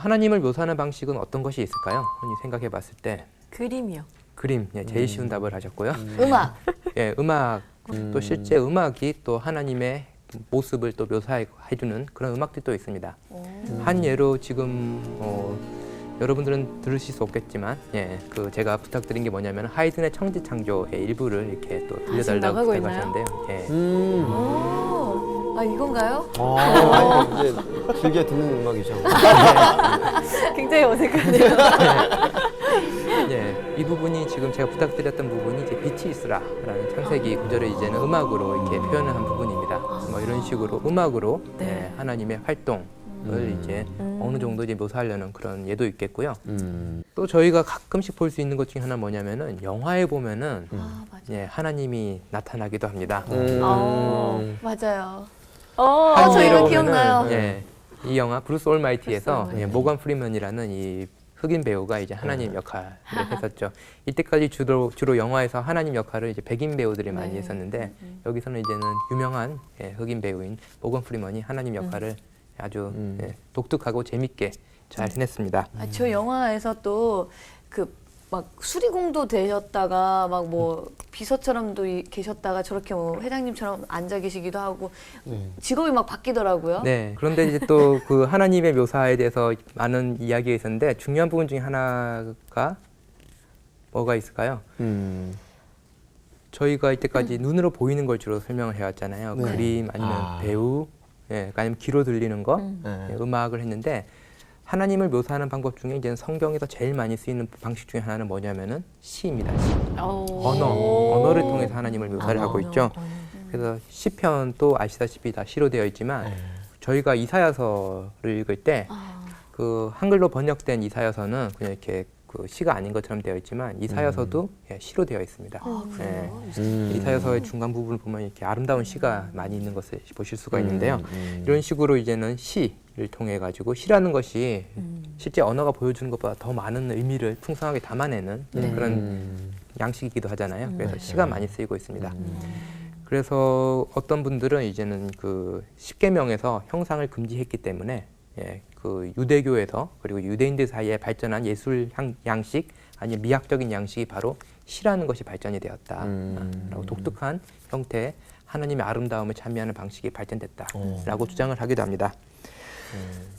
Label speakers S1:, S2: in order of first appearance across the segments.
S1: 하나님을 묘사하는 방식은 어떤 것이 있을까요? 흔히 생각해 봤을 때
S2: 그림이요.
S1: 그림, 예, 제일 쉬운 답을 하셨고요.
S2: 음악.
S1: 예, 음악, 또 실제 음악이 또 하나님의 모습을 또 묘사해주는 그런 음악들이 또 있습니다. 한 예로 지금 여러분들은 들으실 수 없겠지만, 예, 그 제가 부탁드린 게 뭐냐면 하이든의 청지창조의 일부를 이렇게 또 들려달라고
S2: 나가고
S1: 부탁하셨는데요. 예.
S2: 오, 아 이건가요?
S3: 이제 즐겨 듣는 음악이죠.
S2: 굉장히 어색하네요.
S1: 예, 이 부분이 지금 제가 부탁드렸던 부분이 이제 빛이 있으라라는 창세기 구절을 이제는 음악으로 이렇게 표현을 한 부분입니다. 뭐 이런 식으로 음악으로
S2: 네.
S1: 예, 하나님의 활동을 이제 어느 정도 이제 묘사하려는 그런 예도 있겠고요. 또 저희가 가끔씩 볼 수 있는 것 중에 하나 뭐냐면은 영화에 보면은
S2: 아 맞아.
S1: 예, 하나님이 나타나기도 합니다.
S2: 맞아요.
S1: 한
S2: 저
S1: 예로
S2: 이거
S1: 보면은,
S2: 기억나요.
S1: 예, 이 영화 브루스 올마이티에서
S2: 브루스 올마이티.
S1: 예, 모건 프리먼이라는 이 흑인 배우가 이제 하나님 역할을 했었죠. 이때까지 주로 영화에서 하나님 역할을 이제 백인 배우들이 많이
S2: 네.
S1: 했었는데 여기서는 이제는 유명한 예, 흑인 배우인 모건 프리먼이 하나님 역할을 아주 예, 독특하고 재밌게 잘 해냈습니다.
S2: 저 영화에서 또 그 막 수리공도 되셨다가 막 뭐 비서처럼도 계셨다가 저렇게 뭐 회장님처럼 앉아 계시기도 하고 직업이 막 바뀌더라고요.
S1: 네. 그런데 이제 또 그 하나님의 묘사에 대해서 많은 이야기가 있었는데 중요한 부분 중에 하나가 뭐가 있을까요? 저희가 이때까지 눈으로 보이는 걸 주로 설명을 해왔잖아요.
S3: 네.
S1: 그림 아니면 배우, 예, 아니면 귀로 들리는 거, 예, 음악을 했는데 하나님을 묘사하는 방법 중에 이제 성경에서 제일 많이 쓰이는 방식 중에 하나는 뭐냐면은 시입니다. 시. 언어를 통해서 하나님을 묘사를 하고 있죠. 그래서 시편도 아시다시피 다 시로 되어 있지만 저희가 이사야서를 읽을 때 그 한글로 번역된 이사야서는 그냥 이렇게 그 시가 아닌 것처럼 되어 있지만 이사야서도 예, 시로 되어 있습니다. 예. 이사야서의 중간 부분을 보면 이렇게 아름다운 시가 많이 있는 것을 보실 수가 있는데요. 이런 식으로 이제는 시를 통해 가지고 시라는 것이 실제 언어가 보여주는 것보다 더 많은 의미를 풍성하게 담아내는 그런 양식이기도 하잖아요. 그래서 시가 많이 쓰이고 있습니다. 그래서 어떤 분들은 이제는 그 십계명에서 형상을 금지했기 때문에 예, 그 유대교에서 그리고 유대인들 사이에 발전한 예술 양식 아니면 미학적인 양식이 바로 시라는 것이 발전이 되었다라고 독특한 형태의 하나님의 아름다움을 찬미하는 방식이 발전됐다라고 주장을 하기도 합니다.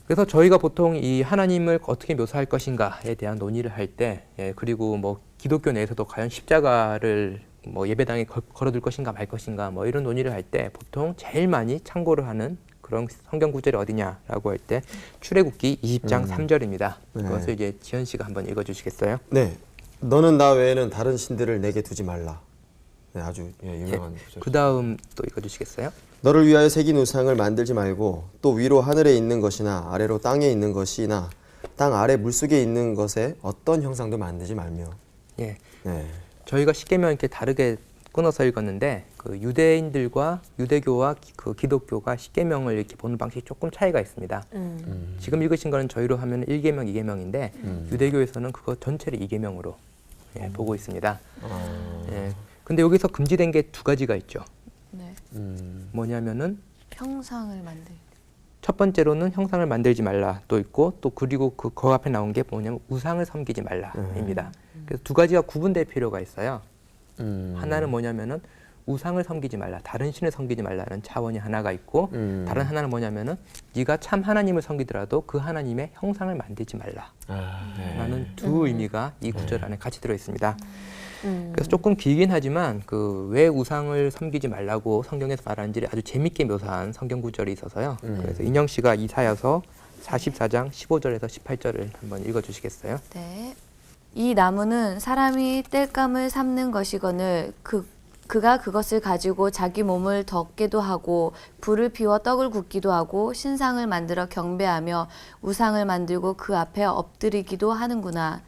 S1: 그래서 저희가 보통 이 하나님을 어떻게 묘사할 것인가에 대한 논의를 할 때, 예, 그리고 뭐 기독교 내에서도 과연 십자가를 뭐 예배당에 걸어둘 것인가 말 것인가 뭐 이런 논의를 할 때 보통 제일 많이 참고를 하는 그런 성경 구절이 어디냐라고 할 때 출애굽기 20장 3절입니다. 그것을 이제 지현 씨가 한번 읽어주시겠어요?
S3: 네. 너는 나 외에는 다른 신들을 내게 두지 말라. 네, 아주 유명한 구절.
S1: 그 다음 또 읽어주시겠어요?
S3: 너를 위하여 새긴 우상을 만들지 말고 또 위로 하늘에 있는 것이나 아래로 땅에 있는 것이나 땅 아래 물속에 있는 것에 어떤 형상도 만들지 말며.
S1: 예,
S3: 네.
S1: 저희가 십계명 이렇게 다르게 끊어서 읽었는데 그 유대인들과 유대교와 그 기독교가 십계명을 이렇게 보는 방식이 조금 차이가 있습니다. 지금 읽으신 거는 저희로 하면 1계명, 2계명인데 유대교에서는 그거 전체를 2계명으로 예, 보고 있습니다. 예, 근데 여기서 금지된 게 두 가지가 있죠.
S2: 네.
S1: 뭐냐면은
S2: 형상을 만들.
S1: 첫 번째로는 형상을 만들지 말라 또 있고 또 그리고 그 앞에 나온 게 뭐냐면 우상을 섬기지 말라입니다. 그래서 두 가지가 구분될 필요가 있어요. 하나는 뭐냐면은 우상을 섬기지 말라, 다른 신을 섬기지 말라는 차원이 하나가 있고 다른 하나는 뭐냐면은 네가 참 하나님을 섬기더라도 그 하나님의 형상을 만들지 말라라는 두 의미가 이 구절 안에 같이 들어 있습니다. 그래서 조금 길긴 하지만 그 왜 우상을 섬기지 말라고 성경에서 말하는지를 아주 재밌게 묘사한 성경 구절이 있어서요. 그래서 인영 씨가 이사야서 44장 15절에서 18절을 한번 읽어주시겠어요?
S2: 네. 이 나무는 사람이 땔감을 삶는 것이거늘 그가 그것을 가지고 자기 몸을 덮게도 하고 불을 피워 떡을 굽기도 하고 신상을 만들어 경배하며 우상을 만들고 그 앞에 엎드리기도 하는구나.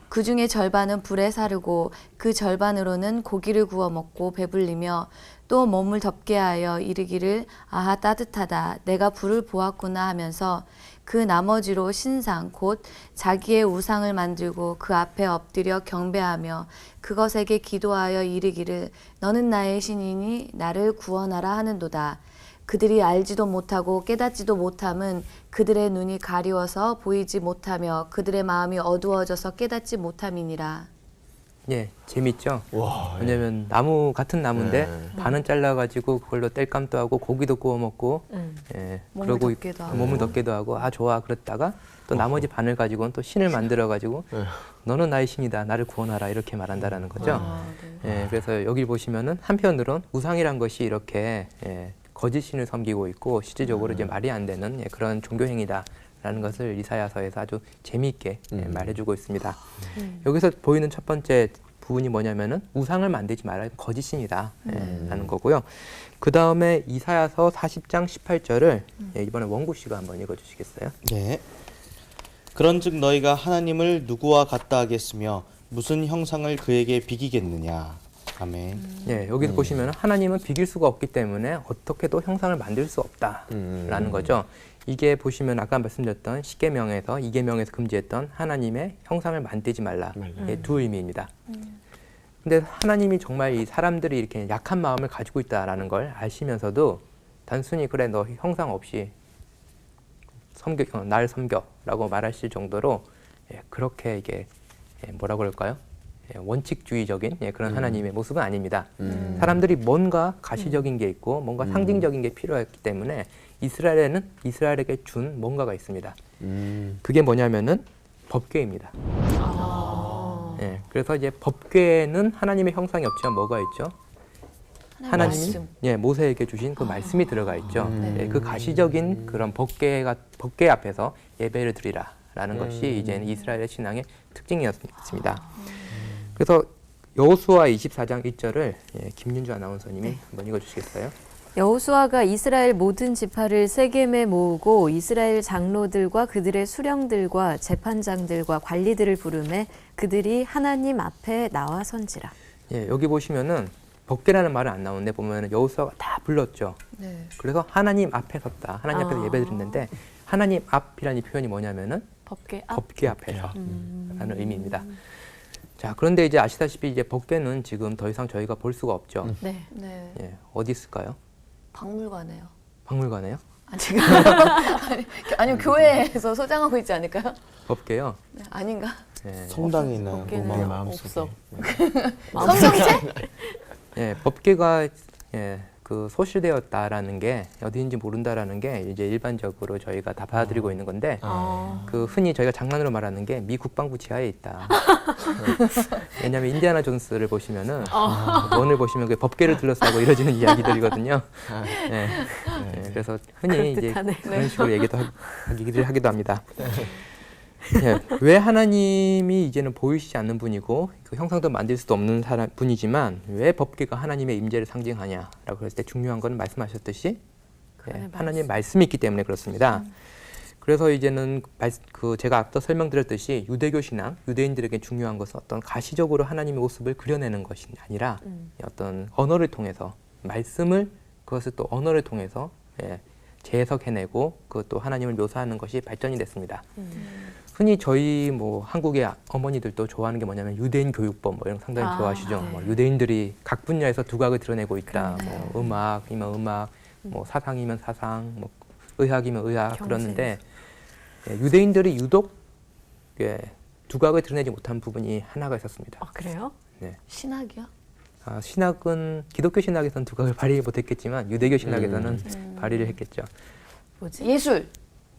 S2: 그 중에 절반은 불에 사르고 그 절반으로는 고기를 구워 먹고 배불리며 또 몸을 덮게 하여 이르기를 아하 따뜻하다 내가 불을 보았구나 하면서 그 나머지로 신상 곧 자기의 우상을 만들고 그 앞에 엎드려 경배하며 그것에게 기도하여 이르기를 너는 나의 신이니 나를 구원하라 하는도다. 그들이 알지도 못하고 깨닫지도 못함은 그들의 눈이 가리워서 보이지 못하며 그들의 마음이 어두워져서 깨닫지 못함이니라.
S1: 예, 재밌죠?
S3: 와,
S1: 왜냐면 나무 같은 나무인데
S3: 네.
S1: 반은 잘라가지고 그걸로 땔감도 하고 고기도 구워 먹고 예,
S2: 몸을
S1: 그러고
S2: 덮기도 하고.
S1: 몸을 덮기도 하고 아 좋아 그랬다가 또 나머지 반을 가지고는 또 신을 만들어가지고
S3: 네.
S1: 너는 나의 신이다 나를 구원하라 이렇게 말한다라는 거죠.
S2: 아, 네.
S1: 예, 그래서 여기 보시면은 한편으론 우상이란 것이 이렇게 예, 거짓 신을 섬기고 있고 실질적으로 이제 말이 안 되는 예, 그런 종교 행위다라는 것을 이사야서에서 아주 재미있게 예, 말해주고 있습니다. 여기서 보이는 첫 번째 부분이 뭐냐면은 우상을 만들지 말아야 거짓 신이다 라는 거고요. 그 다음에 이사야서 40장 18절을 예, 이번에 원구 씨가 한번 읽어주시겠어요?
S4: 네. 그런즉 너희가 하나님을 누구와 같다 하겠으며 무슨 형상을 그에게 비기겠느냐. 아멘.
S1: 예, 여기서 보시면 하나님은 비길 수가 없기 때문에 어떻게도 형상을 만들 수 없다라는 거죠. 이게 보시면 아까 말씀드렸던 십계명에서 이계명에서 금지했던 하나님의 형상을 만들지 말라. 예, 두 의미입니다. 근데 하나님이 정말 이 사람들이 이렇게 약한 마음을 가지고 있다라는 걸 아시면서도 단순히 그래 너 형상 없이 날 섬겨라고 말하실 정도로 예, 그렇게 이게 예, 뭐라 그럴까요? 예, 원칙주의적인 예, 그런 하나님의 모습은 아닙니다. 사람들이 뭔가 가시적인 게 있고 뭔가 상징적인 게 필요했기 때문에 이스라엘에게 준 뭔가가 있습니다. 그게 뭐냐면은 법궤입니다. 예, 그래서 이제 법궤는 하나님의 형상이 없지만 뭐가 있죠? 하나님이
S2: 말씀.
S1: 예, 모세에게 주신 그 말씀이 들어가 있죠. 예, 그 가시적인 그런 법궤 앞에서 예배를 드리라라는 것이 이제는 이스라엘의 신앙의 특징이었습니다. 그래서 여호수아 24장 1절을 예, 김윤주 아나운서님이 한번 읽어주시겠어요?
S5: 여호수아가 이스라엘 모든 지파를 세겜에 모으고 이스라엘 장로들과 그들의 수령들과 재판장들과 관리들을 부르매 그들이 하나님 앞에 나와 선지라.
S1: 예, 여기 보시면은 법궤라는 말은 안 나오는데 보면은 여호수아가 다 불렀죠.
S2: 네.
S1: 그래서 하나님 앞에 섰다. 하나님 앞에서 예배 드렸는데 하나님 앞이라는 이 표현이 뭐냐면은
S2: 법궤 앞.
S1: 법궤 앞에서 라는 의미입니다. 자, 그런데 이제 아시다시피 이제 법궤는 지금 더 이상 저희가 볼 수가 없죠.
S2: 네. 네.
S1: 예, 어디 있을까요?
S2: 박물관에요.
S1: 박물관에요?
S2: 지금 아니면 교회에서 소장하고 있지 않을까요?
S1: 법궤요?
S2: 네, 아닌가?
S1: 예,
S4: 성당에 있나요?
S5: 법궤는
S4: 로마.
S5: 없어.
S2: 성경책?
S1: 예, 법궤가 예, 그 소실되었다라는 게 어디인지 모른다라는 게 이제 일반적으로 저희가 다 받아들이고 있는 건데 그 흔히 저희가 장난으로 말하는 게 미 국방부 지하에 있다. 왜냐하면 인디아나 존스를 보시면은 원을 보시면 그 법궤를 둘러싸고 이루어지는 이야기들이거든요. 예, 예, 그래서 흔히 이제
S5: 그럴듯하네.
S1: 그런 식으로 얘기를 하기도 합니다. 예, 왜 하나님이 이제는 보이시지 않는 분이고 그 형상도 만들 수도 없는 분이지만 왜 법궤가 하나님의 임재를 상징하냐라고 했을 때 중요한 건 말씀하셨듯이 예, 하나님의 말씀이 있기 때문에 그렇습니다. 그래서 이제는 제가 앞서 설명드렸듯이 유대교 신앙, 유대인들에게 중요한 것은 어떤 가시적으로 하나님의 모습을 그려내는 것이 아니라 어떤 언어를 통해서 말씀을 그것을 또 언어를 통해서 예, 재해석해내고 그것도 하나님을 묘사하는 것이 발전이 됐습니다. 흔히 저희 뭐 한국의 어머니들도 좋아하는 게 뭐냐면 유대인 교육법 뭐 이런 거 상당히 좋아하시죠. 뭐 유대인들이 각 분야에서 두각을 드러내고 있다. 뭐 음악이면 음악, 뭐 사상이면 사상, 뭐 의학이면 의학 그러는데 예, 유대인들이 유독 예, 두각을 드러내지 못한 부분이 하나가 있었습니다.
S5: 그래요?
S1: 네.
S2: 신학이요?
S1: 신학은 기독교 신학에서는 두각을 발휘 못했겠지만 유대교 신학에서는 발휘를 했겠죠.
S5: 뭐지?
S2: 예술.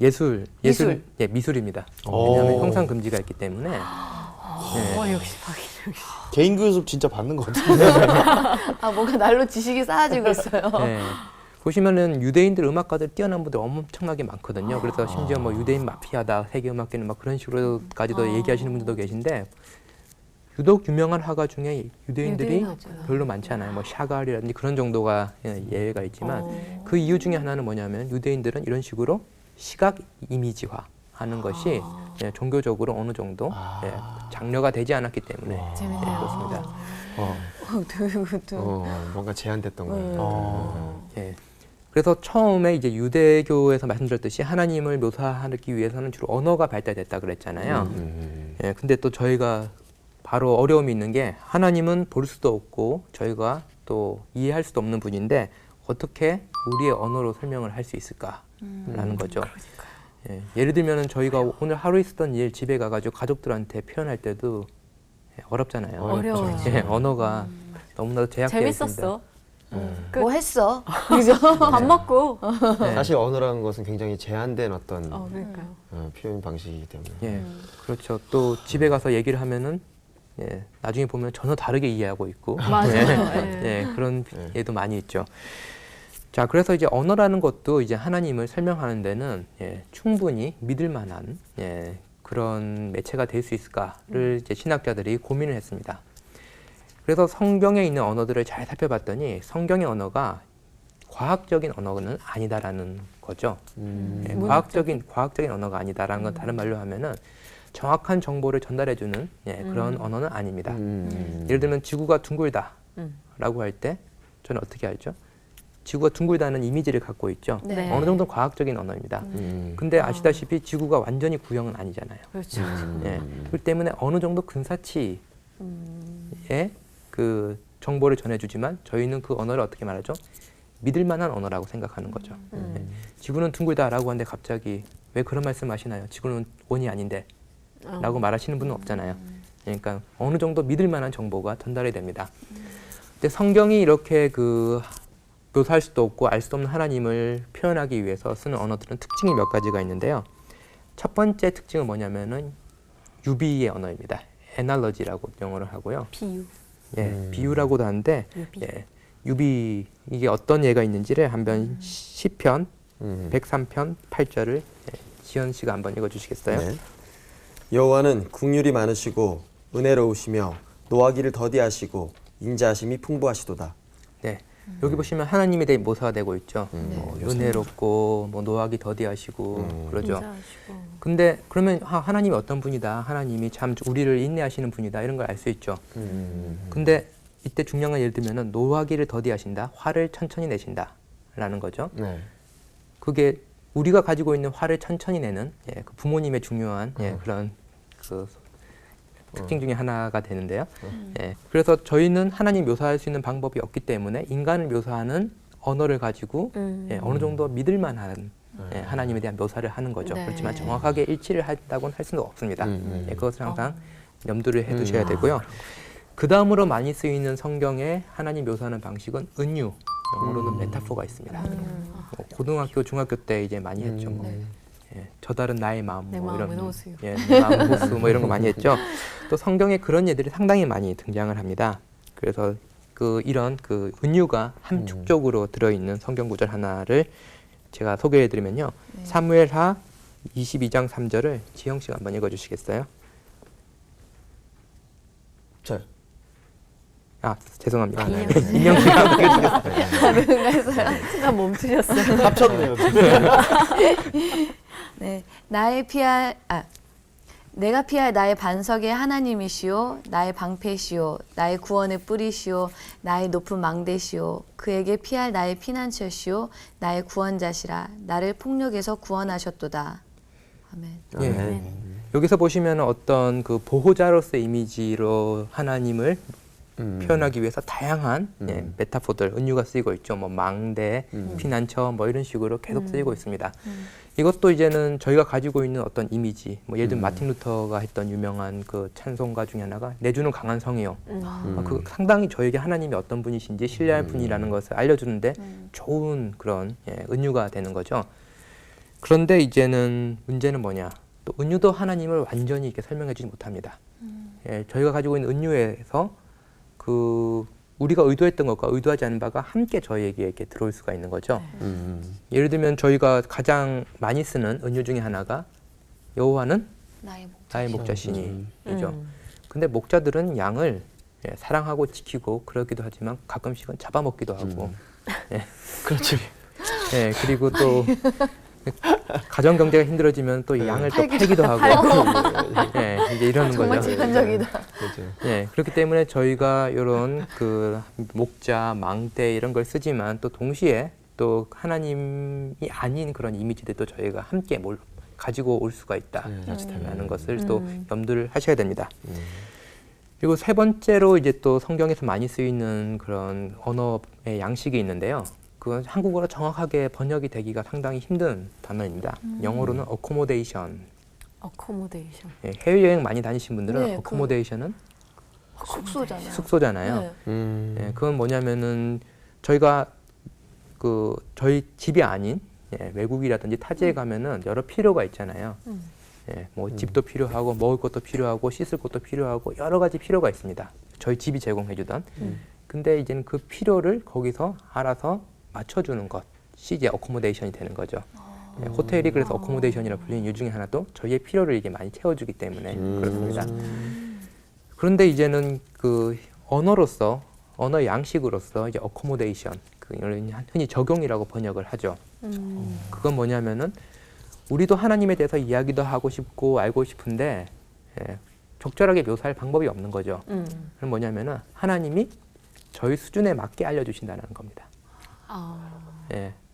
S1: 예술,
S2: 미술.
S1: 예, 미술입니다.
S4: 오.
S1: 왜냐하면 형상 금지가 있기 때문에. 네.
S5: 역시 박인 역시.
S4: 개인 교습 진짜 받는 것 같은데.
S2: 뭔가 날로 지식이 쌓아지고 있어요.
S1: 네. 보시면은 유대인들 음악가들 뛰어난 분들 엄청나게 많거든요. 그래서 심지어 뭐 유대인 마피아다, 세계 음악계는 막 그런 식으로까지도 얘기하시는 분들도 계신데 유독 유명한 화가 중에 유대인들이
S2: 유대인하죠.
S1: 별로 많지 않아요. 뭐 샤갈이라든지 그런 정도가 예외가 있지만 그 이유 중에 하나는 뭐냐면 유대인들은 이런 식으로 시각 이미지화 하는 것이 예, 종교적으로 어느 정도 예, 장려가 되지 않았기 때문에
S2: 재밌네요.
S1: 그렇습니다.
S3: 뭔가 제한됐던 거예요.
S1: 예. 그래서 처음에 이제 유대교에서 말씀드렸듯이 하나님을 묘사하기 위해서는 주로 언어가 발달됐다 그랬잖아요. 예, 근데 또 저희가 바로 어려움이 있는 게 하나님은 볼 수도 없고 저희가 또 이해할 수도 없는 분인데 어떻게 우리의 언어로 설명을 할 수 있을까라는 거죠. 예, 예를 들면 저희가 오늘 하루 있었던 일 집에 가가지고 가족들한테 표현할 때도 어렵잖아요.
S5: 어려워요.
S1: 예, 언어가 너무나도 제약되어 있습니다.
S5: 재밌었어.
S2: 뭐 했어? 그죠?
S5: 밥 먹고.
S1: 네.
S3: 사실 언어라는 것은 굉장히 제한된 어떤
S5: 그러니까요.
S3: 표현 방식이기 때문에.
S1: 예, 그렇죠. 또 집에 가서 얘기를 하면은 예, 나중에 보면 전혀 다르게 이해하고 있고
S5: 맞아요.
S1: 예,
S5: 예.
S1: 예, 그런 예도 많이 있죠. 자, 그래서 이제 언어라는 것도 이제 하나님을 설명하는 데는 예, 충분히 믿을 만한 예, 그런 매체가 될 수 있을까를 이제 신학자들이 고민을 했습니다. 그래서 성경에 있는 언어들을 잘 살펴봤더니 성경의 언어가 과학적인 언어는 아니다라는 거죠. 예, 과학적인 언어가 아니다라는 건 다른 말로 하면은 정확한 정보를 전달해주는 예, 그런 언어는 아닙니다. 예를 들면 지구가 둥글다라고 할 때 저는 어떻게 알죠? 지구가 둥글다는 이미지를 갖고 있죠.
S2: 네.
S1: 어느 정도 과학적인 언어입니다. 근데 아시다시피 지구가 완전히 구형은 아니잖아요.
S5: 그렇죠.
S1: 예, 그렇기 때문에 어느 정도 근사치의 그 정보를 전해주지만 저희는 그 언어를 어떻게 말하죠? 믿을 만한 언어라고 생각하는 거죠. 예, 지구는 둥글다라고 하는데 갑자기 왜 그런 말씀하시나요? 지구는 원이 아닌데 라고 말하시는 분은 없잖아요. 그러니까 어느 정도 믿을 만한 정보가 전달이 됩니다. 근데 성경이 이렇게 그 묘사할 수도 없고 알 수도 없는 하나님을 표현하기 위해서 쓰는 언어들은 특징이 몇 가지가 있는데요. 첫 번째 특징은 뭐냐면은 유비의 언어입니다. 애널러지라고 영어를 하고요.
S5: 비유.
S1: 예, 비유라고도 하는데
S5: 유비.
S1: 예, 유비 이게 어떤 예가 있는지를 한번 시편 103편 8절을 예, 지연 씨가 한번 읽어주시겠어요?
S3: 네. 여호와는 긍휼이 많으시고 은혜로우시며 노하기를 더디하시고 인자하심이 풍부하시도다.
S1: 네. 여기 보시면 하나님에 대해 묘사가 되고 있죠. 뭐 은혜롭고 뭐 노하기 더디하시고 그러죠.
S5: 인자하시고.
S1: 근데 그러면 하나님이 어떤 분이다. 하나님이 참 우리를 인내하시는 분이다. 이런 걸 알 수 있죠. 근데 이때 중요한 건 예를 들면은 노하기를 더디하신다. 화를 천천히 내신다라는 거죠.
S3: 네.
S1: 그게 우리가 가지고 있는 화를 천천히 내는 예, 그 부모님의 중요한 예, 그런 그 특징 중에 하나가 되는데요. 예, 그래서 저희는 하나님 묘사할 수 있는 방법이 없기 때문에 인간을 묘사하는 언어를 가지고 예, 어느 정도 믿을 만한 예, 하나님에 대한 묘사를 하는 거죠.
S2: 네.
S1: 그렇지만 정확하게 일치를 한다고는 할 수는 없습니다. 예, 그것을 항상 염두를 해두셔야 되고요. 그 다음으로 많이 쓰이는 성경의 하나님 묘사하는 방식은 은유, 영어로는 메타포가 있습니다. 뭐 고등학교, 중학교 때 이제 많이 했죠. 뭐. 예, 저 달은 나의 마음,
S5: 내
S1: 뭐
S5: 마음은
S1: 이런,
S5: 호수.
S1: 예, 내 마음 호수 뭐 이런 거 많이 했죠. 또 성경에 그런 예들이 상당히 많이 등장을 합니다. 그래서 이런 은유가 함축적으로 들어있는 성경 구절 하나를 제가 소개해드리면요. 사무엘하 22장 3절을 지영 씨가 한번 읽어주시겠어요?
S3: 자,
S1: 아, 죄송합니다.
S3: 네.
S1: 인영 씨가 읽어주시겠어요?
S5: 순간 멈추셨어요.
S3: 합쳤네요.
S2: 네, 내가 피할 나의 반석의 하나님이시오, 나의 방패시오, 나의 구원의 뿌리시오, 나의 높은 망대시오, 그에게 피할 나의 피난처시오, 나의 구원자시라, 나를 폭력에서 구원하셨도다. 아멘.
S1: 예. 여기서 보시면 어떤 그 보호자로서의 이미지로 하나님을 표현하기 위해서 다양한 예, 메타포들, 은유가 쓰이고 있죠. 뭐 망대, 피난처 뭐 이런 식으로 계속 쓰이고 있습니다. 이것도 이제는 저희가 가지고 있는 어떤 이미지, 뭐 예를 들면 마틴 루터가 했던 유명한 그 찬송가 중에 하나가 내주는 강한 성이요. 그 상당히 저에게 하나님이 어떤 분이신지 신뢰할 분이라는 것을 알려주는데 좋은 그런 예, 은유가 되는 거죠. 그런데 이제는 문제는 뭐냐? 또 은유도 하나님을 완전히 이렇게 설명해주지 못합니다. 예, 저희가 가지고 있는 은유에서 우리가 의도했던 것과 의도하지 않은 바가 함께 저희에게 이렇게 들어올 수가 있는 거죠. 예를 들면 저희가 가장 많이 쓰는 은유 중에 하나가 여호와는 나의 목자시니이죠. 근데 목자들은 양을 예, 사랑하고 지키고 그러기도 하지만 가끔씩은 잡아먹기도 하고 예.
S3: 그렇지.
S1: 예, 그리고 또 가정 경제가 힘들어지면 또 양을 또 팔기도 하고 예, 이제 이러는
S2: 정말
S1: 거죠.
S2: 직관적이다.
S3: 그렇죠.
S1: 예, 그렇기 때문에 저희가 이런 목자, 망대 이런 걸 쓰지만 또 동시에 또 하나님이 아닌 그런 이미지들도 저희가 함께 가지고 올 수가 있다라는 것을 또 염두를 하셔야 됩니다. 그리고 세 번째로 이제 또 성경에서 많이 쓰이는 그런 언어의 양식이 있는데요. 그 한국어로 정확하게 번역이 되기가 상당히 힘든 단어입니다. 영어로는 accommodation.
S5: 어코모데이션.
S1: 예, 해외여행 많이 다니신 분들은
S2: 네,
S1: accommodation은
S2: 숙소잖아요.
S1: 숙소잖아요.
S2: 네.
S1: 예, 그건 뭐냐면은 저희가 그 저희 집이 아닌 외국이라든지 타지에 가면은 여러 필요가 있잖아요. 뭐 집도 필요하고 먹을 것도 필요하고 씻을 것도 필요하고 여러 가지 필요가 있습니다. 저희 집이 제공해주던. 근데 이제는 그 필요를 거기서 알아서 맞춰주는 것이 이제 어코모데이션이 되는 거죠. 호텔이 그래서 어코모데이션이라고 불리는 이유 중에 하나도 저희의 필요를 이게 많이 채워주기 때문에 그렇습니다. 그런데 이제는 그 언어로서 언어의 양식으로서 이제 어코모데이션 그걸 흔히 적용이라고 번역을 하죠. 그건 뭐냐면은 우리도 하나님에 대해서 이야기도 하고 싶고 알고 싶은데 적절하게 묘사할 방법이 없는 거죠. 그럼 뭐냐면은 하나님이 저희 수준에 맞게 알려주신다는 겁니다.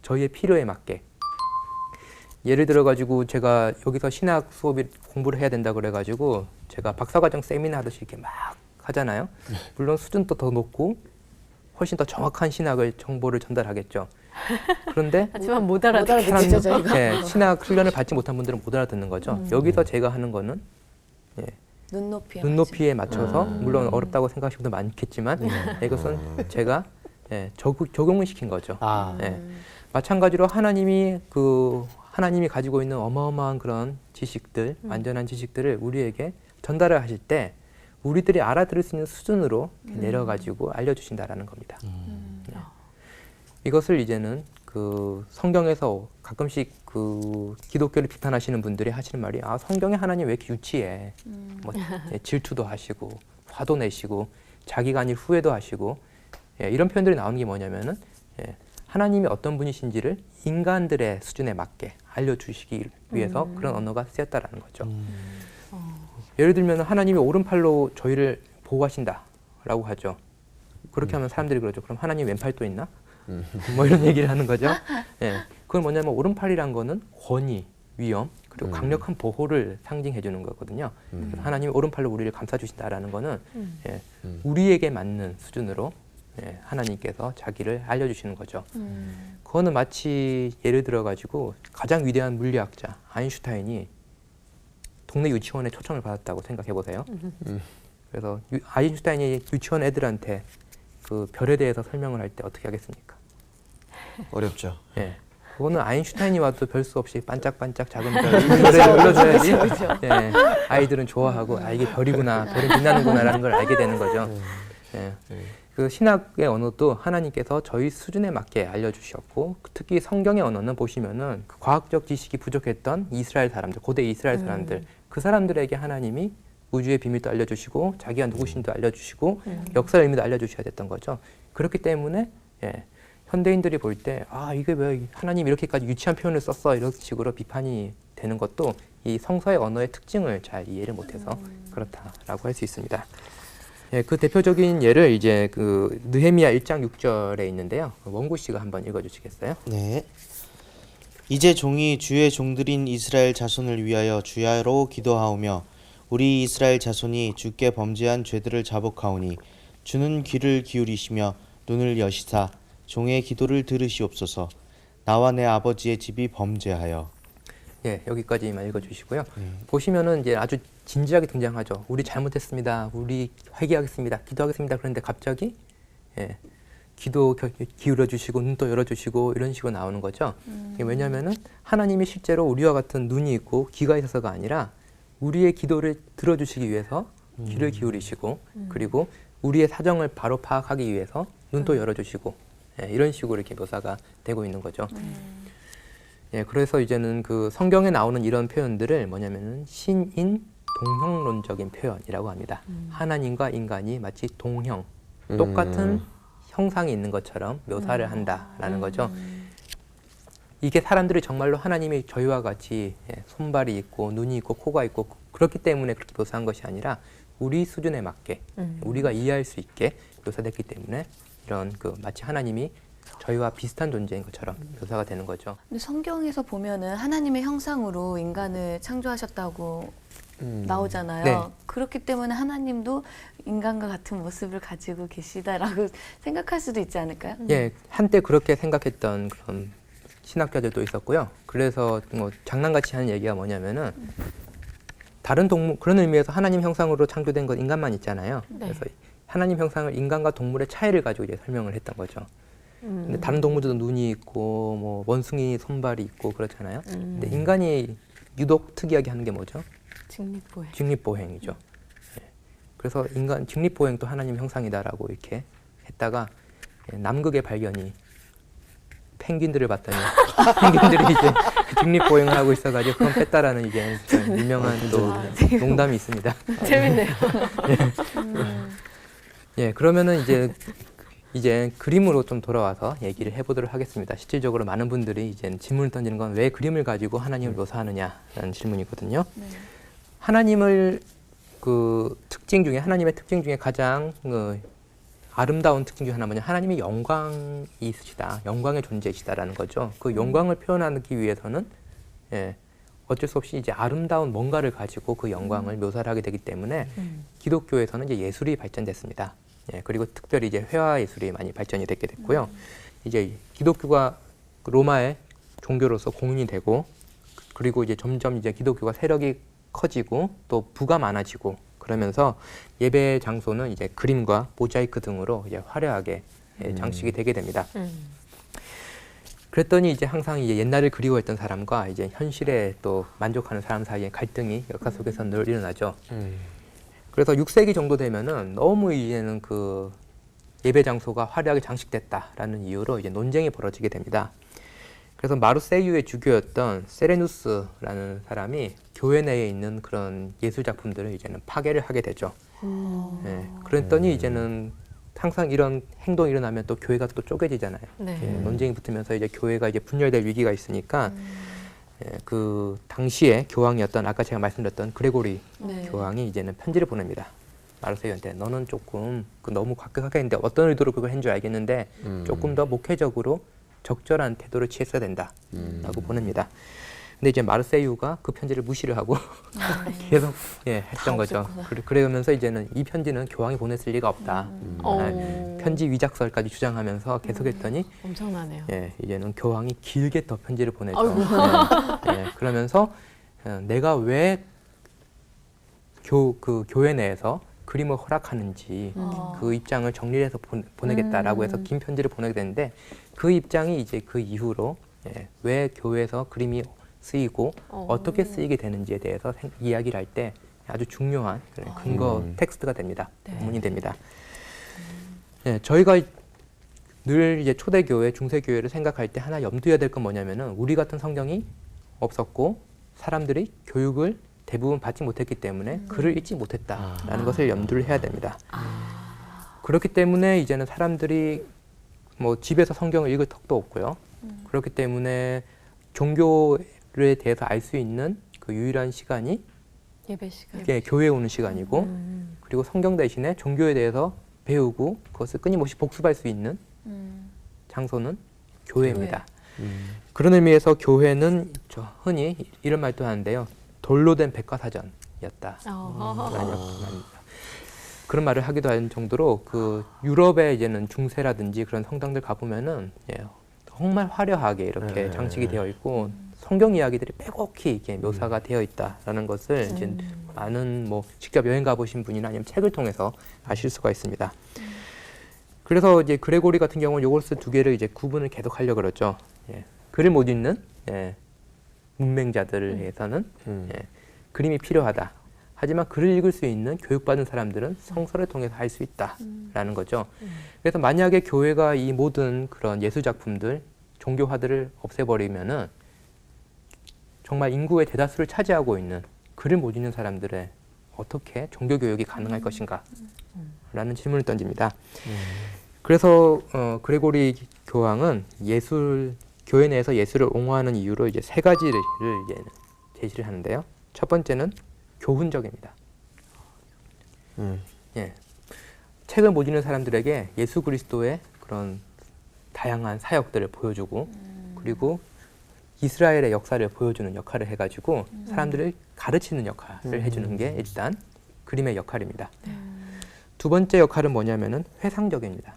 S1: 저희의 필요에 맞게. 예를 들어가지고 제가 여기서 신학 수업을 공부를 해야 된다 그래가지고 제가 박사과정 세미나 하듯이 이렇게 막 하잖아요. 물론 수준도 더 높고 훨씬 더 정확한 신학을 정보를 전달하겠죠. 그런데
S5: 하지만 못 알아듣겠죠, 저희가.
S1: 신학 훈련을 받지 못한 분들은 못 알아듣는 거죠. 여기서 제가 하는 거는 눈높이에 맞춰서 물론 어렵다고 생각하시는 분들 많겠지만 이것은 제가 적용을 시킨 거죠. 마찬가지로 하나님이 가지고 있는 어마어마한 그런 지식들, 완전한 지식들을 우리에게 전달을 하실 때 우리들이 알아들을 수 있는 수준으로 내려가지고 알려주신다라는 겁니다. 이것을 이제는 그 성경에서 가끔씩 그 기독교를 비판하시는 분들이 하시는 말이 성경에 하나님 왜 이렇게 유치해? 뭐 질투도 하시고 화도 내시고 자기가 아닌 후회도 하시고 이런 표현들이 나오는 게 뭐냐면은 하나님이 어떤 분이신지를 인간들의 수준에 맞게 알려주시기 위해서 그런 언어가 쓰였다라는 거죠. 예를 들면 하나님이 오른팔로 저희를 보호하신다라고 하죠. 그렇게 하면 사람들이 그러죠. 그럼 하나님 왼팔도 있나? 뭐 이런 얘기를 하는 거죠. 그건 뭐냐면 오른팔이란 거는 권위, 위엄, 그리고 강력한 보호를 상징해 주는 거거든요. 그래서 하나님이 오른팔로 우리를 감싸주신다라는 거는 우리에게 맞는 수준으로 하나님께서 자기를 알려주시는 거죠. 그거는 마치 예를 들어가지고 가장 위대한 물리학자 아인슈타인이 동네 유치원에 초청을 받았다고 생각해 보세요. 그래서 아인슈타인이 유치원 애들한테 그 별에 대해서 설명을 할 때 어떻게 하겠습니까?
S3: 어렵죠.
S1: 그거는 아인슈타인이 와도 별 수 없이 반짝반짝 작은 별 노래를 불러줘야지 아이들은 좋아하고 이게 별이구나, 별은 빛나는구나라는 걸 알게 되는 거죠. 그 신학의 언어도 하나님께서 저희 수준에 맞게 알려주셨고 특히 성경의 언어는 보시면은 그 과학적 지식이 부족했던 이스라엘 사람들, 고대 이스라엘 사람들 그 사람들에게 하나님이 우주의 비밀도 알려주시고 자기가 누구신지도 알려주시고 역사의 의미도 알려주셔야 됐던 거죠. 그렇기 때문에 현대인들이 볼 때 이게 왜 하나님이 이렇게까지 유치한 표현을 썼어 이런 식으로 비판이 되는 것도 이 성서의 언어의 특징을 잘 이해를 못해서 그렇다라고 할 수 있습니다. 그 대표적인 예를 이제 그 느헤미야 1장 6절에 있는데요. 원구 씨가 한번 읽어주시겠어요?
S4: 네. 이제 종이 주의 종들인 이스라엘 자손을 위하여 주야로 기도하오며 우리 이스라엘 자손이 주께 범죄한 죄들을 자복하오니 주는 귀를 기울이시며 눈을 여시사 종의 기도를 들으시옵소서. 나와 내 아버지의 집이 범죄하여.
S1: 여기까지만 읽어주시고요. 보시면은 이제 아주 진지하게 등장하죠. 우리 잘못했습니다. 우리 회개하겠습니다. 기도하겠습니다. 그런데 갑자기 기도 기울여 주시고 눈도 열어 주시고 이런 식으로 나오는 거죠. 왜냐하면은 하나님이 실제로 우리와 같은 눈이 있고 귀가 있어서가 아니라 우리의 기도를 들어주시기 위해서 귀를 기울이시고 그리고 우리의 사정을 바로 파악하기 위해서 눈도 열어주시고 이런 식으로 이렇게 묘사가 되고 있는 거죠. 그래서 이제는 그 성경에 나오는 이런 표현들을 뭐냐면은 신인 동형론적인 표현이라고 합니다. 하나님과 인간이 마치 동형, 똑같은 형상이 있는 것처럼 묘사를 한다라는 거죠. 이게 사람들이 정말로 하나님이 저희와 같이 손발이 있고 눈이 있고 코가 있고 그렇기 때문에 그렇게 묘사한 것이 아니라 우리 수준에 맞게 우리가 이해할 수 있게 묘사됐기 때문에 이런 그 마치 하나님이 저희와 비슷한 존재인 것처럼 묘사가 되는 거죠.
S2: 근데 성경에서 보면은 하나님의 형상으로 인간을 창조하셨다고 나오잖아요.
S1: 네.
S2: 그렇기 때문에 하나님도 인간과 같은 모습을 가지고 계시다라고 생각할 수도 있지 않을까요?
S1: 예, 한때 그렇게 생각했던 그런 신학자들도 있었고요. 그래서 뭐 장난같이 하는 얘기가 뭐냐면은 다른 동물, 그런 의미에서 하나님 형상으로 창조된 건 인간만 있잖아요. 그래서 하나님 형상을 인간과 동물의 차이를 가지고 이제 설명을 했던 거죠. 근데 다른 동물들도 눈이 있고 뭐 원숭이 손발이 있고 그렇잖아요. 근데 인간이 유독 특이하게 하는 게 뭐죠?
S5: 직립보행.
S1: 직립보행이죠. 예. 그래서 인간 직립보행도 하나님 형상이다라고 이렇게 했다가 남극의 발견이 펭귄들을 봤더니 펭귄들이 이제 직립보행을 하고 있어가지고 그건 뺐다라는 이게 유명한 또 농담이 있습니다.
S5: 재밌네요.
S1: 예, 그러면은 이제 그림으로 좀 돌아와서 얘기를 해보도록 하겠습니다. 실질적으로 많은 분들이 이제 질문을 던지는 건 왜 그림을 가지고 하나님을 묘사하느냐라는 질문이거든요. 하나님을 하나님의 특징 중에 가장 아름다운 특징 중 하나 뭐냐, 하나님이 영광이 있으시다, 영광의 존재이시다라는 거죠. 그 영광을 표현하기 위해서는 어쩔 수 없이 이제 아름다운 뭔가를 가지고 그 영광을 묘사를 하게 되기 때문에 기독교에서는 이제 예술이 발전됐습니다. 그리고 특별히 이제 회화 예술이 많이 발전이 됐게 됐고요. 이제 기독교가 로마의 종교로서 공인이 되고, 그리고 이제 점점 이제 기독교가 세력이 커지고 또 부가 많아지고 그러면서 예배 장소는 이제 그림과 모자이크 등으로 이제 화려하게 장식이 되게 됩니다. 그랬더니 이제 항상 이제 옛날을 그리워했던 사람과 이제 현실에 또 만족하는 사람 사이의 갈등이 역사 속에서 늘 일어나죠. 그래서 6세기 정도 되면은 너무 이제는 그 예배 장소가 화려하게 장식됐다라는 이유로 이제 논쟁이 벌어지게 됩니다. 그래서 마르세유의 주교였던 세레누스라는 사람이 교회 내에 있는 그런 예술 작품들을 이제는 파괴를 하게 되죠. 그랬더니 이제는 항상 이런 행동이 일어나면 또 교회가 또 쪼개지잖아요. 논쟁이 붙으면서 이제 교회가 이제 분열될 위기가 있으니까 그 당시에 교황이었던 아까 제가 말씀드렸던 그레고리 교황이 이제는 편지를 보냅니다. 마르세유한테 너는 조금 너무 과격하게 했는데 어떤 의도로 그걸 한 줄 알겠는데 조금 더 목회적으로 적절한 태도를 취했어야 된다라고 보냅니다. 근데 이제 마르세유가 그 편지를 무시를 하고 계속 했던 거죠. 그러면서 이제는 이 편지는 교황이 보냈을 리가 없다. 편지 위작설까지 주장하면서 계속했더니
S5: 엄청나네요.
S1: 이제는 교황이 길게 더 편지를 보내죠. 그러면서 내가 왜 그 교회 내에서 그림을 허락하는지 그 입장을 정리해서 보내겠다라고 해서 긴 편지를 보내게 되는데, 그 입장이 이제 그 이후로 왜 교회에서 그림이 쓰이고 어떻게 쓰이게 되는지에 대해서 이야기를 할 때 아주 중요한 근거 텍스트가 됩니다. 본문이 됩니다. 저희가 늘 이제 초대교회, 중세교회를 생각할 때 하나 염두해야 될 건 뭐냐면은 우리 같은 성경이 없었고 사람들이 교육을 대부분 받지 못했기 때문에 글을 읽지 못했다라는 것을 염두를 해야 됩니다. 그렇기 때문에 이제는 사람들이 뭐 집에서 성경을 읽을 턱도 없고요. 그렇기 때문에 종교에 대해서 알 수 있는 그 유일한 시간이
S5: 예배 시간.
S1: 교회에 오는 시간이고, 그리고 성경 대신에 종교에 대해서 배우고 그것을 끊임없이 복습할 수 있는 장소는 교회입니다. 그런 의미에서 교회는 흔히 이런 말도 하는데요. 돌로 된 백과사전이었다. 그런 말을 하기도 하는 정도로 그 유럽의 이제는 중세라든지 그런 성당들 가보면은 정말 화려하게 이렇게 장식이 되어 있고 성경 이야기들이 빼곡히 이렇게 묘사가 되어 있다라는 것을 이제 많은 뭐 직접 여행 가보신 분이나 아니면 책을 통해서 아실 수가 있습니다. 그래서 이제 그레고리 같은 경우는 요걸스 두 개를 이제 구분을 계속 하려고 그러죠. 글을 못 읽는 문맹자들을 위해서는 그림이 필요하다. 하지만 글을 읽을 수 있는 교육받은 사람들은 성서를 통해서 할 수 있다라는 거죠. 그래서 만약에 교회가 이 모든 그런 예술 작품들, 종교화들을 없애버리면은 정말 인구의 대다수를 차지하고 있는 글을 못 읽는 사람들의 어떻게 종교 교육이 가능할 것인가? 라는 질문을 던집니다. 그래서 그레고리 교황은 교회 내에서 예술을 옹호하는 이유로 이제 세 가지를 이제 제시를 하는데요. 첫 번째는 교훈적입니다. 책을 못 읽는 사람들에게 예수 그리스도의 그런 다양한 사역들을 보여주고, 그리고 이스라엘의 역사를 보여주는 역할을 해가지고 사람들을 가르치는 역할을 해주는 게 일단 그림의 역할입니다. 두 번째 역할은 뭐냐면은 회상적입니다.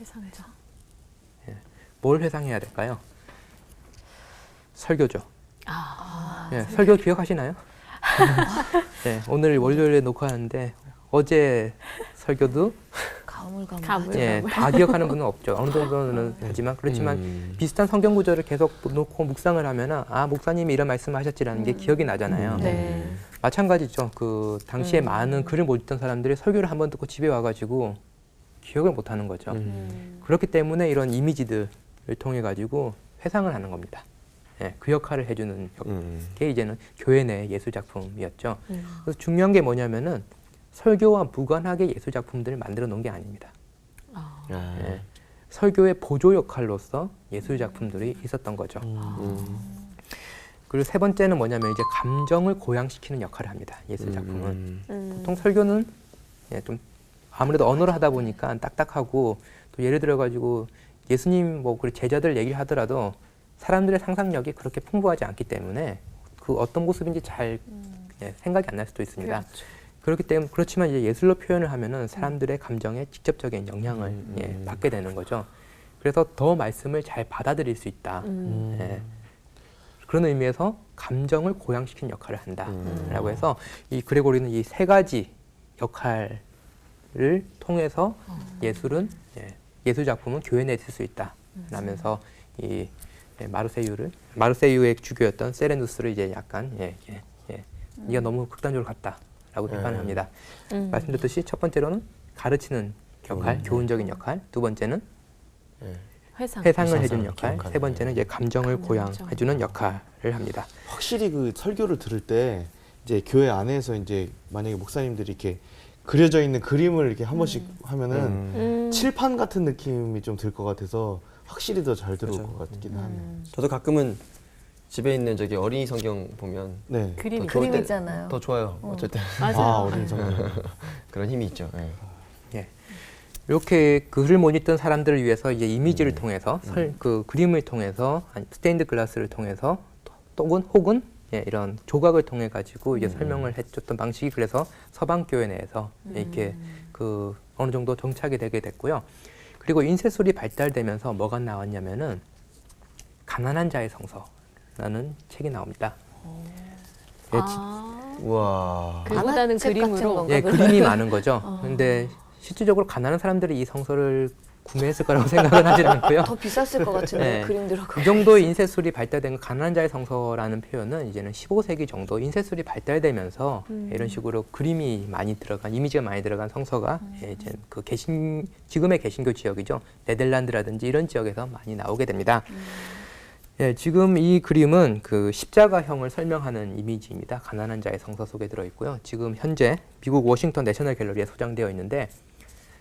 S5: 회상적.
S1: 뭘 회상해야 될까요? 설교죠. 설교 기억하시나요? 네, 오늘 월요일에 녹화하는데 어제 설교도
S5: 가물가물.
S1: 다 기억하는 분은 없죠. 어느 정도는 하지만 그렇지만 비슷한 성경 구절을 계속 놓고 묵상을 하면은 목사님이 이런 말씀을 하셨지라는 게 기억이 나잖아요.
S5: 네.
S1: 마찬가지죠. 그 당시에 많은 글을 못 읽던 사람들이 설교를 한번 듣고 집에 와가지고 기억을 못 하는 거죠. 그렇기 때문에 이런 이미지들을 통해 가지고 회상을 하는 겁니다. 그 역할을 해주는 게 이제는 교회 내 예술 작품이었죠. 그래서 중요한 게 뭐냐면은 설교와 무관하게 예술 작품들을 만들어 놓은 게 아닙니다. 설교의 보조 역할로서 예술 작품들이 있었던 거죠. 그리고 세 번째는 뭐냐면 이제 감정을 고양시키는 역할을 합니다. 예술 작품은. 보통 설교는 좀 아무래도 언어로 하다 보니까 딱딱하고 또 예를 들어 가지고 예수님 뭐 그 제자들 얘기를 하더라도 사람들의 상상력이 그렇게 풍부하지 않기 때문에 그 어떤 모습인지 잘 생각이 안 날 수도 있습니다.
S5: 그렇죠.
S1: 그렇기 때문에 그렇지만 이제 예술로 표현을 하면은 사람들의 감정에 직접적인 영향을 받게 되는 거죠. 그래서 더 말씀을 잘 받아들일 수 있다. 그런 의미에서 감정을 고양시키는 역할을 한다라고 해서 이 그레고리는 이 세 가지 역할을 통해서 예술은 예술 작품은 교회 내에 쓸 수 있다라면서 이 마르세유의 주교였던 세레누스를 이제 약간 네가 너무 극단적으로 갔다라고 비판합니다. 말씀드렸듯이 첫 번째로는 가르치는 역할, 교훈적인 역할, 두 번째는 회상을 해주는 역할, 세 번째는 이제 감정을 고양해주는 역할을 합니다.
S4: 확실히 그 설교를 들을 때 이제 교회 안에서 이제 만약에 목사님들이 이렇게 그려져 있는 그림을 이렇게 한 번씩 하면은 칠판 같은 느낌이 좀 들 것 같아서 확실히 더 잘 들어올 것 같긴 하네요.
S3: 저도 가끔은 집에 있는 저기 어린이 성경 보면
S4: 네.
S3: 더 좋을 때
S2: 그림이잖아요.
S3: 더 좋아요. 어쩔 때
S4: 어린이 성경.
S3: 그런 힘이 있죠.
S1: 이렇게 글을 못 읽던 사람들을 위해서 이제 이미지를 통해서 그 그림을 통해서 스테인드 글라스를 통해서 혹은 이런 조각을 통해 가지고 이제 설명을 해줬던 방식이 그래서 서방 교회 내에서 이렇게 그 어느 정도 정착이 되게 됐고요. 그리고 인쇄술이 발달되면서 뭐가 나왔냐면은 가난한 자의 성서라는 책이 나옵니다.
S3: 우와.
S5: 그보다는 그림으로.
S1: 그림이 많은 거죠. 근데 실질적으로 가난한 사람들이 이 성서를 구매했을 거라고 생각은 하지 않고요.
S2: 더 비쌌을 것 같은데 그림 들어가.
S1: 이 정도의 인쇄술이 발달된 가난한 자의 성서라는 표현은 이제는 15세기 정도 인쇄술이 발달되면서 이런 식으로 그림이 많이 들어간 이미지가 많이 들어간 성서가 이제 그 지금의 개신교 지역이죠. 네덜란드라든지 이런 지역에서 많이 나오게 됩니다. 지금 이 그림은 그 십자가형을 설명하는 이미지입니다. 가난한 자의 성서 속에 들어 있고요. 지금 현재 미국 워싱턴 내셔널 갤러리에 소장되어 있는데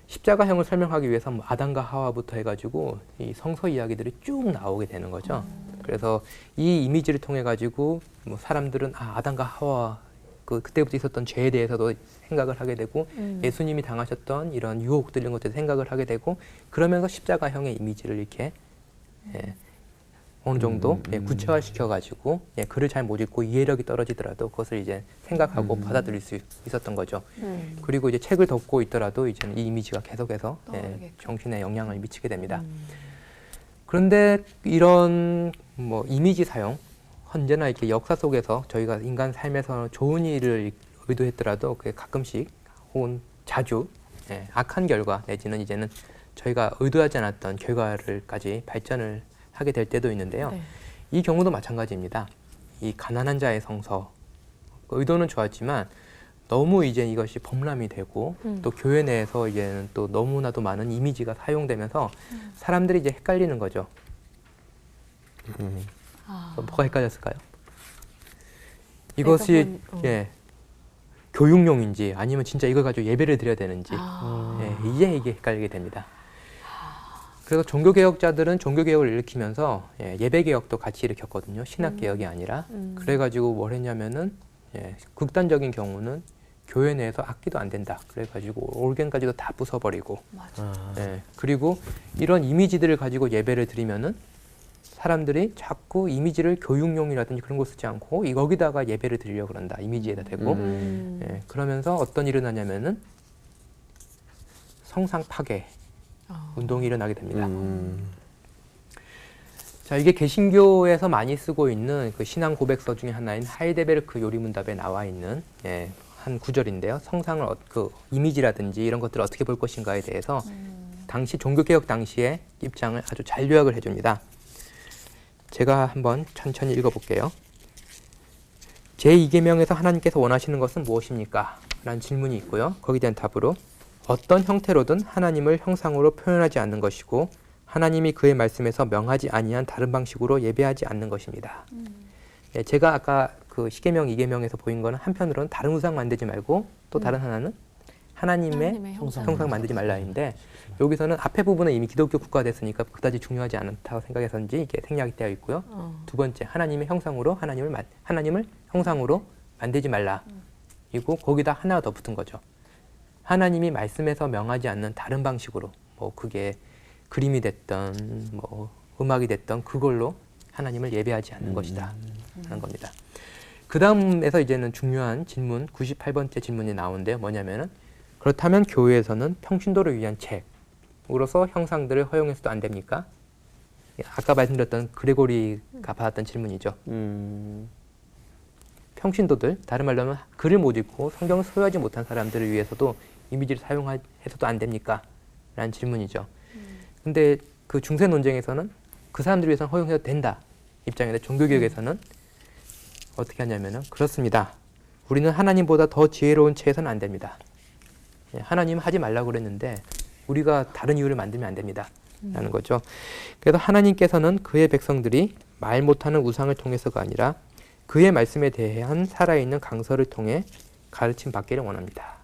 S1: 십자가형을 설명하기 위해서 아담과 하와부터 해가지고 이 성서 이야기들이 쭉 나오게 되는 거죠. 그래서 이 이미지를 통해 가지고 뭐 사람들은 아담과 하와 그때부터 있었던 죄에 대해서도 생각을 하게 되고 예수님이 당하셨던 이런 유혹들 이런 것들에 생각을 하게 되고 그러면서 십자가형의 이미지를 이렇게 어느 정도 구체화시켜 가지고 글을 잘 못 읽고 이해력이 떨어지더라도 그것을 이제 생각하고 받아들일 수 있었던 거죠. 그리고 이제 책을 덮고 있더라도 이제는 이 이미지가 계속해서 정신에 영향을 미치게 됩니다. 그런데 이런 뭐 이미지 사용 언제나 이렇게 역사 속에서 저희가 인간 삶에서 좋은 일을 의도했더라도 그게 가끔씩 혹은 자주 악한 결과 내지는 이제는 저희가 의도하지 않았던 결과를까지 발전을 하게 될 때도 있는데요. 이 경우도 마찬가지입니다. 이 가난한 자의 성서 의도는 좋았지만 너무 이제 이것이 범람이 되고 또 교회 내에서 이제는 또 너무나도 많은 이미지가 사용되면서 사람들이 이제 헷갈리는 거죠. 뭐가 헷갈렸을까요? 이것이 교육용인지 아니면 진짜 이걸 가지고 예배를 드려야 되는지 이제 이게 헷갈리게 됩니다. 그래서 종교개혁자들은 종교개혁을 일으키면서 예배개혁도 같이 일으켰거든요. 신학개혁이 아니라. 그래가지고 뭘 했냐면은 극단적인 경우는 교회 내에서 악기도 안 된다. 그래가지고 올겐까지도 다 부숴버리고 그리고 이런 이미지들을 가지고 예배를 드리면은 사람들이 자꾸 이미지를 교육용이라든지 그런 거 쓰지 않고 여기다가 예배를 드리려고 그런다. 이미지에다 대고. 예, 그러면서 어떤 일이 일어나냐면은 성상 파괴 운동이 일어나게 됩니다. 자, 이게 개신교에서 많이 쓰고 있는 그 신앙 고백서 중에 하나인 하이데베르크 요리문답에 나와 있는 한 구절인데요. 성상을 그 이미지라든지 이런 것들을 어떻게 볼 것인가에 대해서 당시 종교개혁 당시의 입장을 아주 잘 요약을 해줍니다. 제가 한번 천천히 읽어볼게요. 제2계명에서 하나님께서 원하시는 것은 무엇입니까? 라는 질문이 있고요. 거기에 대한 답으로 어떤 형태로든 하나님을 형상으로 표현하지 않는 것이고 하나님이 그의 말씀에서 명하지 아니한 다른 방식으로 예배하지 않는 것입니다. 예, 제가 아까 그 십계명, 이계명에서 보인 거는 한편으로는 다른 우상 만들지 말고 또 다른 하나는 하나님의 형상 만들지 말라인데 여기서는 앞에 부분은 이미 기독교 국가가 됐으니까 그다지 중요하지 않다고 생각해서인지 이게 생략이 되어 있고요. 두 번째, 하나님의 형상으로 하나님을 형상으로 만들지 말라. 이고 거기다 하나가 더 붙은 거죠. 하나님이 말씀에서 명하지 않는 다른 방식으로 뭐 그게 그림이 됐던 뭐 음악이 됐던 그걸로 하나님을 예배하지 않는 것이다 하는 겁니다. 그 다음에서 이제는 중요한 질문 98번째 질문이 나오는데요. 뭐냐면은 그렇다면 교회에서는 평신도를 위한 책으로서 형상들을 허용해서도 안 됩니까? 아까 말씀드렸던 그레고리가 받았던 질문이죠. 평신도들, 다른 말로 하면 글을 못 읽고 성경을 소유하지 못한 사람들을 위해서도 이미지를 사용해서도 안 됩니까? 라는 질문이죠. 근데 그 중세 논쟁에서는 그 사람들을 위해서는 허용해도 된다 입장인데 종교개혁에서는 어떻게 하냐면은 그렇습니다. 우리는 하나님보다 더 지혜로운 채에서는 안 됩니다. 하나님 하지 말라고 그랬는데 우리가 다른 이유를 만들면 안 됩니다. 라는 거죠. 그래서 하나님께서는 그의 백성들이 말 못하는 우상을 통해서가 아니라 그의 말씀에 대한 살아있는 강서를 통해 가르침 받기를 원합니다.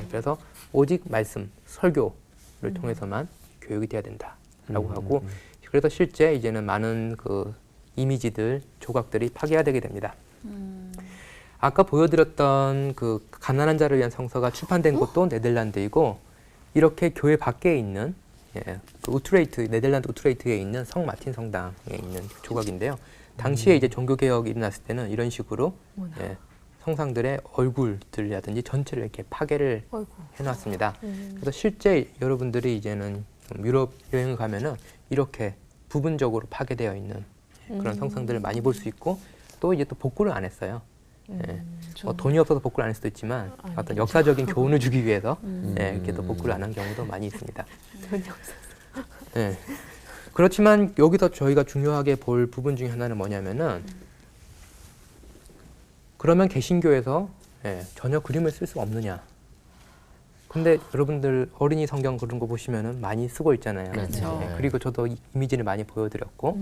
S1: 그래서 오직 말씀, 설교를 통해서만 교육이 돼야 된다라고 하고 그래서 실제 이제는 많은 그 이미지들, 조각들이 파괴되게 됩니다. 아까 보여드렸던 그 가난한 자를 위한 성서가 출판된 곳도 네덜란드이고 이렇게 교회 밖에 있는 그 우트레이트, 네덜란드 우트레이트에 있는 성 마틴 성당에 있는 조각인데요. 당시에 이제 종교개혁이 일어났을 때는 이런 식으로 성상들의 얼굴들이라든지 전체를 이렇게 파괴를 해놨습니다. 그래서 실제 여러분들이 이제는 좀 유럽 여행을 가면은 이렇게 부분적으로 파괴되어 있는 그런 성상들을 많이 볼 수 있고 또 이제 또 복구를 안 했어요. 뭐 돈이 없어서 복구를 안 할 수도 있지만 어떤 역사적인 교훈을 주기 위해서 이렇게 또 복구를 안 한 경우도 많이 있습니다.
S5: 돈이 없어서.
S1: 그렇지만 여기서 저희가 중요하게 볼 부분 중에 하나는 뭐냐면은 그러면 개신교에서 전혀 그림을 쓸 수 없느냐? 근데 여러분들 어린이 성경 그런 거 보시면은 많이 쓰고 있잖아요.
S5: 그렇죠.
S1: 그리고 저도 이미지를 많이 보여드렸고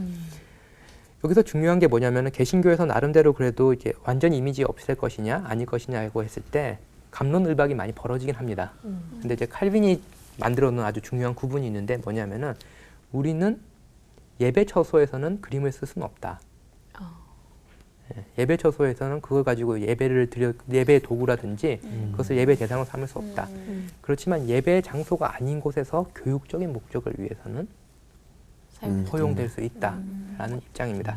S1: 여기서 중요한 게 뭐냐면은 개신교에서 나름대로 그래도 이제 완전히 이미지 없앨 것이냐 아닐 것이냐고 했을 때 갑론을박이 많이 벌어지긴 합니다. 근데 이제 칼빈이 만들어 놓은 아주 중요한 구분이 있는데 뭐냐면은 우리는 예배 처소에서는 그림을 쓸 수는 없다. 예배 처소에서는 그걸 가지고 예배의 도구라든지 그것을 예배 대상으로 삼을 수 없다. 그렇지만 예배 장소가 아닌 곳에서 교육적인 목적을 위해서는 허용될 수 있다라는 입장입니다.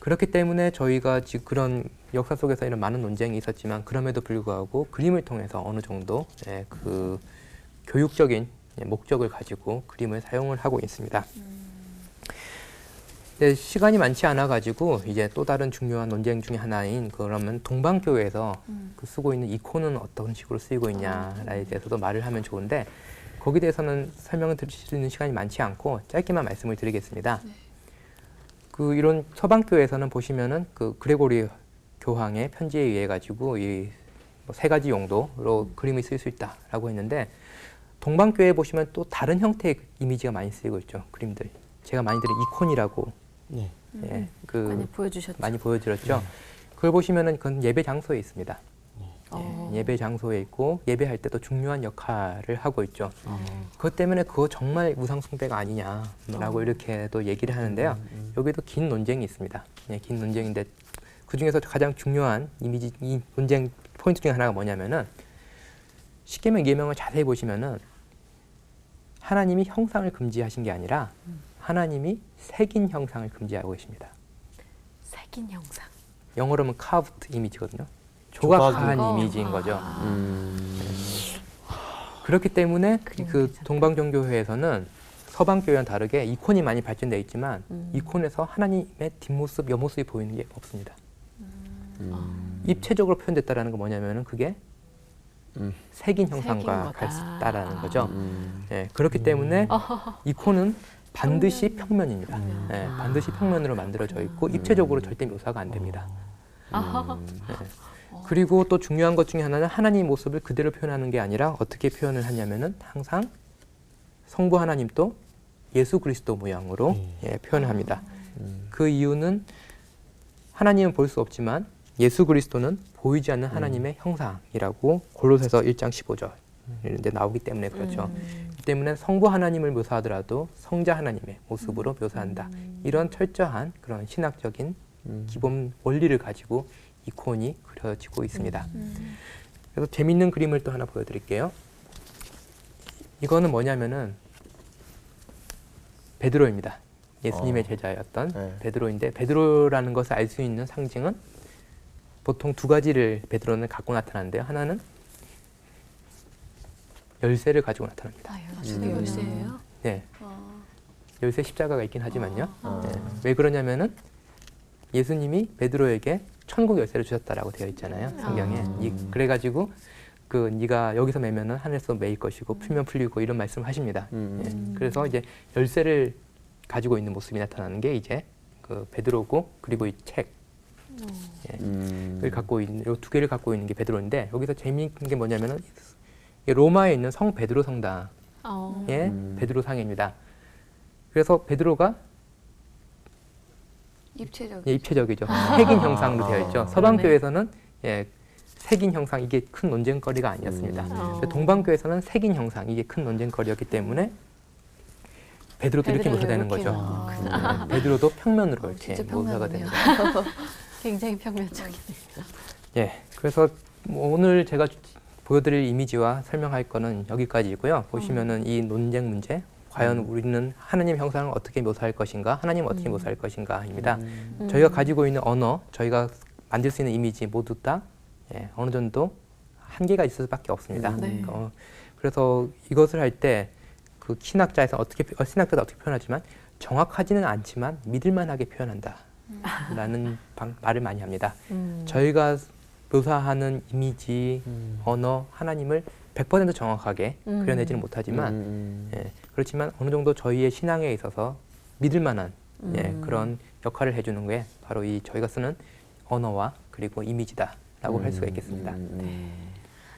S1: 그렇기 때문에 저희가 지금 그런 역사 속에서 이런 많은 논쟁이 있었지만 그럼에도 불구하고 그림을 통해서 어느 정도 그 교육적인 목적을 가지고 그림을 사용을 하고 있습니다. 시간이 많지 않아 가지고 이제 또 다른 중요한 논쟁 중에 하나인 그러면 동방교회에서 그 쓰고 있는 이콘은 어떤 식으로 쓰이고 있냐에 대해서도 말을 하면 좋은데 거기에 대해서는 설명을 드릴 수 있는 시간이 많지 않고 짧게만 말씀을 드리겠습니다. 그 이런 서방교회에서는 보시면은 그 그레고리 교황의 편지에 의해 가지고 이 세 가지 용도로 그림이 쓰일 수 있다라고 했는데 동방교회에 보시면 또 다른 형태의 이미지가 많이 쓰이고 있죠. 그림들. 제가 많이 드린 이콘이라고
S5: 많이 보여주셨죠.
S1: 많이 보여드렸죠. 그걸 보시면은 그건 예배 장소에 있습니다. 예배 장소에 있고 예배할 때도 중요한 역할을 하고 있죠. 그것 때문에 그거 정말 우상 숭배가 아니냐라고 이렇게 또 얘기를 하는데요. 여기도 긴 논쟁이 있습니다. 긴 논쟁인데 그 중에서 가장 중요한 이미지 이 논쟁 포인트 중에 하나가 뭐냐면은 십계명, 이계명을 자세히 보시면은 하나님이 형상을 금지하신 게 아니라 하나님이 색인 형상을 금지하고 계십니다.
S5: 색인 형상.
S1: 영어로는 carved 이미지거든요.
S3: 조각인
S1: 조각한
S5: 거.
S1: 이미지인 거죠. 그렇기 때문에 그 동방종교회에서는 서방교회와는 다르게 이콘이 많이 발전되어 있지만 이콘에서 하나님의 뒷모습, 옆모습이 보이는 게 없습니다. 입체적으로 표현됐다라는 건 뭐냐면은 그게 색인 형상과 같다라는 거죠. 예, 그렇기 때문에 이콘은 반드시 평면입니다. 예, 반드시 평면으로 만들어져 있고 입체적으로 절대 묘사가 안 됩니다. 예. 그리고 또 중요한 것 중에 하나는 하나님의 모습을 그대로 표현하는 게 아니라 어떻게 표현을 하냐면은 항상 성부 하나님도 예수 그리스도 모양으로 예, 표현을 합니다. 그 이유는 하나님은 볼 수 없지만 예수 그리스도는 보이지 않는 하나님의 형상이라고 골로새서 1장 15절 이런 데 나오기 때문에 그렇죠. 이 때문에 성부 하나님을 묘사하더라도 성자 하나님의 모습으로 묘사한다. 이런 철저한 그런 신학적인 기본 원리를 가지고 이콘이 그려지고 있습니다. 그래서 재밌는 그림을 또 하나 보여드릴게요. 이거는 뭐냐면은 베드로입니다. 예수님의 제자였던
S3: 네.
S1: 베드로인데 베드로라는 것을 알 수 있는 상징은 보통 두 가지를 베드로는 갖고 나타나는데요. 하나는 열쇠를 가지고 나타납니다.
S2: 주도 열쇠예요?
S1: 네. 열쇠 십자가가 있긴 하지만요. 네. 왜 그러냐면은 예수님이 베드로에게 천국 열쇠를 주셨다라고 되어 있잖아요. 성경에. 그래가지고 그 네가 여기서 매면은 하늘에서 매일 것이고 풀면 풀리고 이런 말씀을 하십니다. 예. 그래서 이제 열쇠를 가지고 있는 모습이 나타나는 게 이제 그 베드로고 그리고 이 책. 을 갖고 있는 이 두 개를 갖고 있는 게 베드로인데 여기서 재미있는 게 뭐냐면은 로마에 있는 성 베드로 성당의 베드로 상입니다. 그래서 베드로가
S2: 입체적.
S1: 예, 입체적이죠. 색인 형상으로 되어 있죠. 서방교에서는 예, 색인 형상 이게 큰 논쟁거리가 아니었습니다. 동방교에서는 색인 형상 이게 큰 논쟁거리였기 때문에 베드로도 이렇게 묘사되는 거죠. 네, 베드로도 평면으로 이렇게
S2: 진짜
S1: 묘사가
S2: 평면이네요.
S1: 됩니다.
S5: 굉장히 평면적이네요.
S1: 예, 그래서 뭐 오늘 제가 보여드릴 이미지와 설명할 거는 여기까지이고요. 보시면은 이 논쟁 문제, 과연 우리는 하나님 형상을 어떻게 묘사할 것인가, 하나님을 어떻게 묘사할 것인가입니다. 저희가 가지고 있는 언어, 저희가 만들 수 있는 이미지 모두 다 예, 어느 정도 한계가 있을 수밖에 없습니다.
S5: 네.
S1: 그래서 이것을 할 때 그 신학자에서 신학자도 어떻게 표현하지만 정확하지는 않지만 믿을만하게 표현한다라는 말을 많이 합니다. 저희가 묘사하는 이미지, 언어, 하나님을 100% 정확하게 그려내지는 못하지만 예, 그렇지만 어느 정도 저희의 신앙에 있어서 믿을 만한 예, 그런 역할을 해주는 게 바로 이 저희가 쓰는 언어와 그리고 이미지다라고 할 수가 있겠습니다.
S5: 네.